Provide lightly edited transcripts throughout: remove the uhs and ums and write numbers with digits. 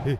Hey,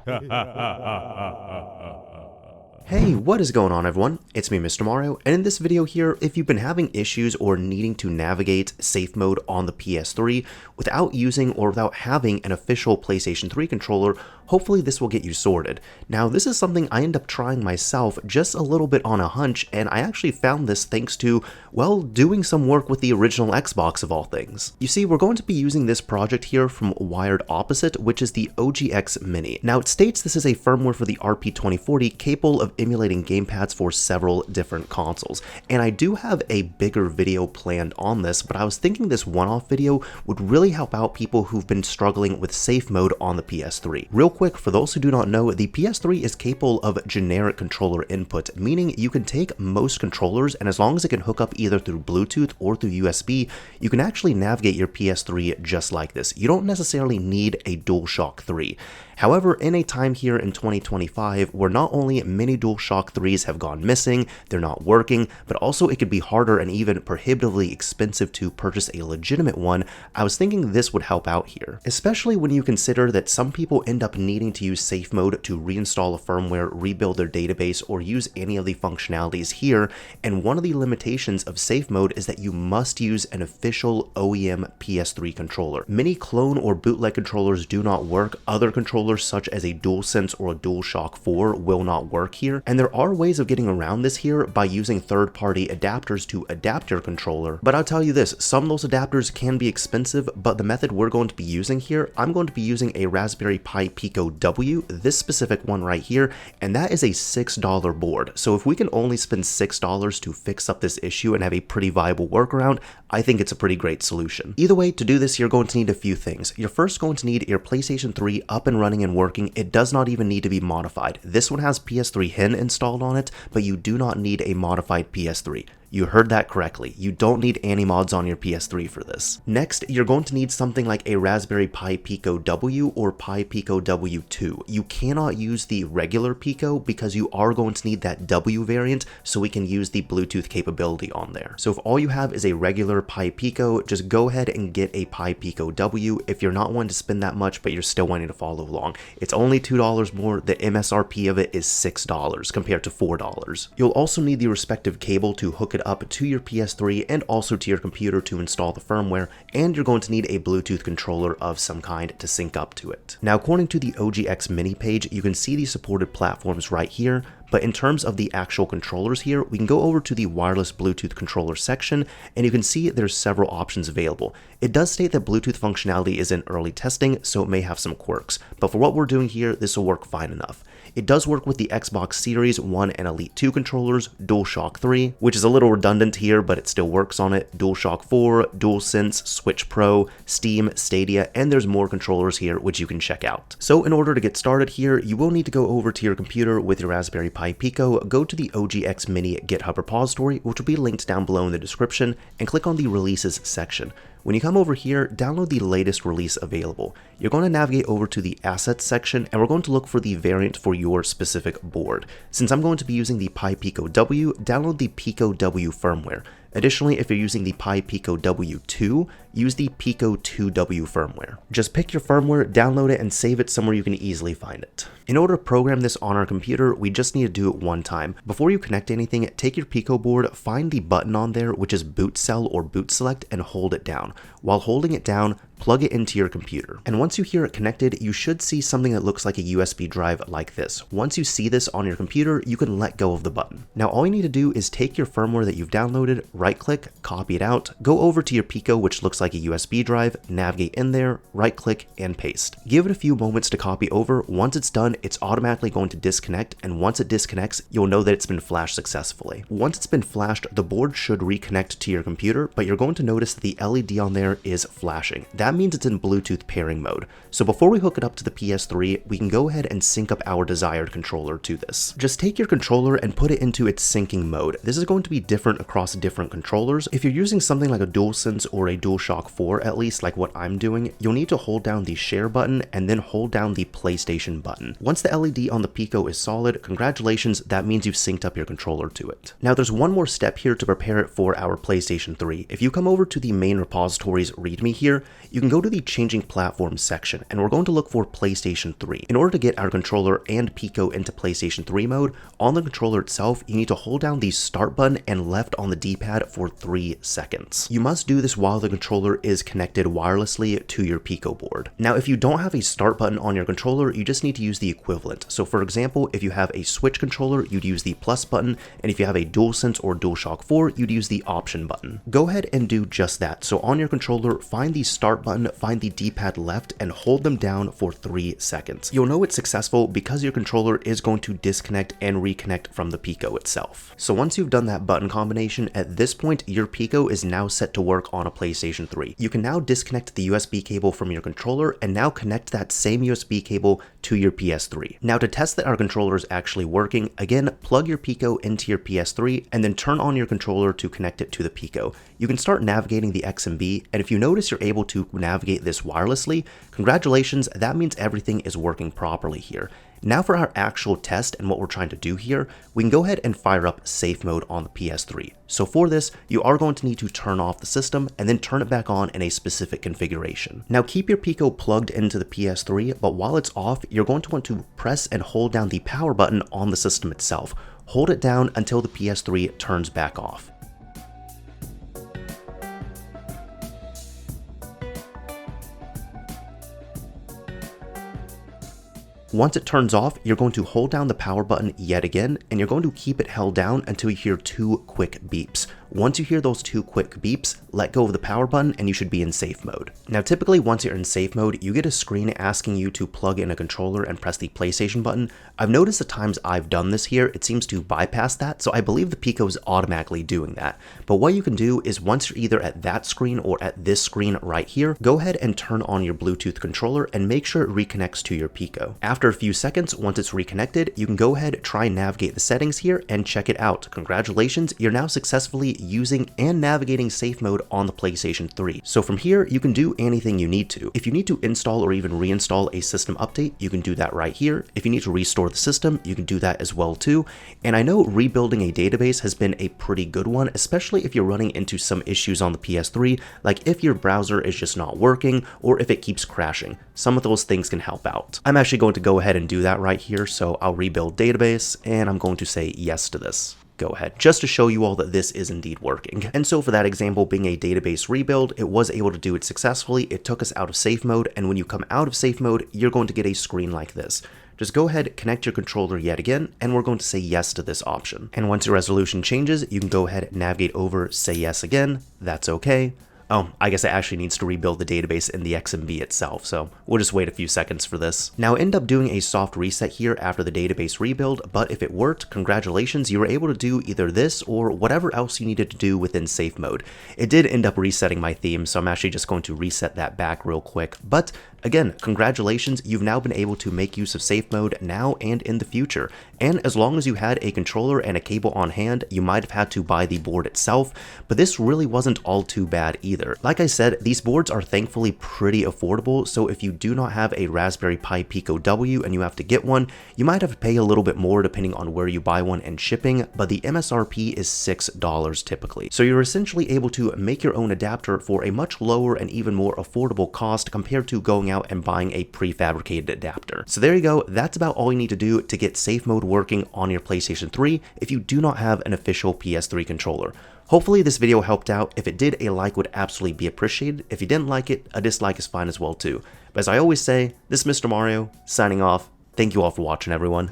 what is going on everyone? It's me, Mr. Mario, and in this video here, if you've been having issues or needing to navigate safe mode on the PS3 without using or without having an official PlayStation 3 controller, hopefully this will get you sorted. Now, this is something I ended up trying myself just a little bit on a hunch, and I actually found this thanks to, well, doing some work with the original Xbox of all things. You see, we're going to be using this project here from Wired Opposite, which is the OGX-Mini. Now, it states this is a firmware for the RP2040 capable of emulating gamepads for several different consoles, and I do have a bigger video planned on this, but I was thinking this one-off video would really help out people who've been struggling with safe mode on the PS3. Real quick, for those who do not know, the PS3 is capable of generic controller input, meaning you can take most controllers, and as long as it can hook up either through Bluetooth or through USB, you can actually navigate your PS3 just like this. You don't necessarily need a DualShock 3. However, in a time here in 2025 where not only many DualShock 3s have gone missing, they're not working, but also it could be harder and even prohibitively expensive to purchase a legitimate one, I was thinking this would help out here. Especially when you consider that some people end up needing to use safe mode to reinstall a firmware, rebuild their database, or use any of the functionalities here, and one of the limitations of safe mode is that you must use an official OEM PS3 controller. Many clone or bootleg controllers do not work, other controllers such as a DualSense or a DualShock 4 will not work here, and there are ways of getting around this here by using third-party adapters to adapt your controller, but I'll tell you this, some of those adapters can be expensive, but the method we're going to be using here, I'm going to be using a Raspberry Pi Pico W, this specific one right here, and that is a $6 board, so if we can only spend $6 to fix up this issue and have a pretty viable workaround, I think it's a pretty great solution. Either way, to do this, you're going to need a few things. You're first going to need your PlayStation 3 up and running and working. It does not even need to be modified. This one has PS3HEN installed on it, but you do not need a modified PS3. You heard that correctly. You don't need anti-mods on your PS3 for this. Next, you're going to need something like a Raspberry Pi Pico W or Pi Pico W2. You cannot use the regular Pico because you are going to need that W variant so we can use the Bluetooth capability on there. So if all you have is a regular Pi Pico, just go ahead and get a Pi Pico W if you're not wanting to spend that much but you're still wanting to follow along. It's only $2 more. The MSRP of it is $6 compared to $4. You'll also need the respective cable to hook it up to your PS3 and also to your computer to install the firmware, and you're going to need a Bluetooth controller of some kind to sync up to it. Now, according to the OGX-Mini page, you can see the supported platforms right here, but in terms of the actual controllers here, we can go over to the wireless Bluetooth controller section, and you can see there's several options available. It does state that Bluetooth functionality is in early testing, so it may have some quirks, but for what we're doing here, this will work fine enough. It does work with the Xbox Series 1 and Elite 2 controllers, DualShock 3, which is a little redundant here, but it still works on it, DualShock 4, DualSense, Switch Pro, Steam, Stadia, and there's more controllers here which you can check out. So in order to get started here, you will need to go over to your computer with your Raspberry Pi Pico, go to the OGX-Mini GitHub repository, which will be linked down below in the description, and click on the Releases section. When you come over here, download the latest release available. You're going to navigate over to the Assets section, and we're going to look for the variant for your specific board. Since I'm going to be using the Pi Pico W, download the Pico W firmware. Additionally, if you're using the Pi Pico W2, use the Pico 2W firmware. Just pick your firmware, download it, and save it somewhere you can easily find it. In order to program this on our computer, we just need to do it one time. Before you connect anything, take your Pico board, find the button on there, which is boot cell or boot select, and hold it down. While holding it down, plug it into your computer. And once you hear it connected, you should see something that looks like a USB drive like this. Once you see this on your computer, you can let go of the button. Now all you need to do is take your firmware that you've downloaded, right click, copy it out, go over to your Pico which looks like a USB drive, navigate in there, right click, and paste. Give it a few moments to copy over. Once it's done, it's automatically going to disconnect, and once it disconnects, you'll know that it's been flashed successfully. Once it's been flashed, the board should reconnect to your computer, but you're going to notice that the LED on there is flashing. That means it's in Bluetooth pairing mode. So before we hook it up to the PS3, we can go ahead and sync up our desired controller to this. Just take your controller and put it into its syncing mode. This is going to be different across different controllers. If you're using something like a DualSense or a DualShock 4, at least like what I'm doing, you'll need to hold down the share button and then hold down the PlayStation button. Once the LED on the Pico is solid, congratulations, that means you've synced up your controller to it. Now there's one more step here to prepare it for our PlayStation 3. If you come over to the main repository's README here, you you can go to the changing platform section, and we're going to look for PlayStation 3. In order to get our controller and Pico into PlayStation 3 mode, on the controller itself, you need to hold down the start button and left on the D-pad for 3 seconds. You must do this while the controller is connected wirelessly to your Pico board. Now, if you don't have a start button on your controller, you just need to use the equivalent. So for example, if you have a Switch controller, you'd use the plus button, and if you have a DualSense or DualShock 4, you'd use the option button. Go ahead and do just that. So on your controller, find the start button, find the D-pad left, and hold them down for 3 seconds. You'll know it's successful because your controller is going to disconnect and reconnect from the Pico itself. So once you've done that button combination, at this point, your Pico is now set to work on a PlayStation 3. You can now disconnect the USB cable from your controller and now connect that same USB cable to your PS3. Now to test that our controller is actually working, again, plug your Pico into your PS3 and then turn on your controller to connect it to the Pico. You can start navigating the XMB, and if you notice you're able to navigate this wirelessly, congratulations, that means everything is working properly here. Now for our actual test and what we're trying to do here, we can go ahead and fire up safe mode on the PS3. So for this, you are going to need to turn off the system and then turn it back on in a specific configuration. Now keep your Pico plugged into the PS3, but while it's off, you're going to want to press and hold down the power button on the system itself. Hold it down until the PS3 turns back off. Once it turns off, you're going to hold down the power button yet again, and you're going to keep it held down until you hear 2 quick beeps. Once you hear those 2 quick beeps, let go of the power button and you should be in safe mode. Now typically once you're in safe mode, you get a screen asking you to plug in a controller and press the PlayStation button. I've noticed the times I've done this here, it seems to bypass that, so I believe the Pico is automatically doing that. But what you can do is once you're either at that screen or at this screen right here, go ahead and turn on your Bluetooth controller and make sure it reconnects to your Pico. After a few seconds, once it's reconnected, you can go ahead, try and navigate the settings here and check it out. Congratulations, you're now successfully using and navigating safe mode on the PlayStation 3. So from here, you can do anything you need to. If you need to install or even reinstall a system update, you can do that right here. If you need to restore the system, you can do that as well too. And I know rebuilding a database has been a pretty good one, especially if you're running into some issues on the PS3, like if your browser is just not working or if it keeps crashing. Some of those things can help out. I'm actually going to go ahead and do that right here, so I'll rebuild database and I'm going to say yes to this. Go ahead, just to show you all that this is indeed working. And so for that example being a database rebuild, it was able to do it successfully. It took us out of safe mode, and when you come out of safe mode, you're going to get a screen like this. Just go ahead, connect your controller yet again, and we're going to say yes to this option. And once your resolution changes, you can go ahead, navigate over, say yes again, that's okay. Oh, I guess it actually needs to rebuild the database in the XMB itself, so we'll just wait a few seconds for this. Now end up doing a soft reset here after the database rebuild, but if it worked, congratulations, you were able to do either this or whatever else you needed to do within safe mode. It did end up resetting my theme, so I'm actually just going to reset that back real quick, but again, congratulations, you've now been able to make use of safe mode now and in the future. And as long as you had a controller and a cable on hand, you might have had to buy the board itself, but this really wasn't all too bad either. Like I said, these boards are thankfully pretty affordable, so if you do not have a Raspberry Pi Pico W and you have to get one, you might have to pay a little bit more depending on where you buy one and shipping, but the MSRP is $6 typically. So you're essentially able to make your own adapter for a much lower and even more affordable cost compared to going out and buying a prefabricated adapter. So there you go, that's about all you need to do to get safe mode working on your PlayStation 3 if you do not have an official PS3 controller. Hopefully this video helped out. If it did, a like would absolutely be appreciated. If you didn't like it, a dislike is fine as well too. But as I always say, this is Mr. Mario, signing off. Thank you all for watching, everyone.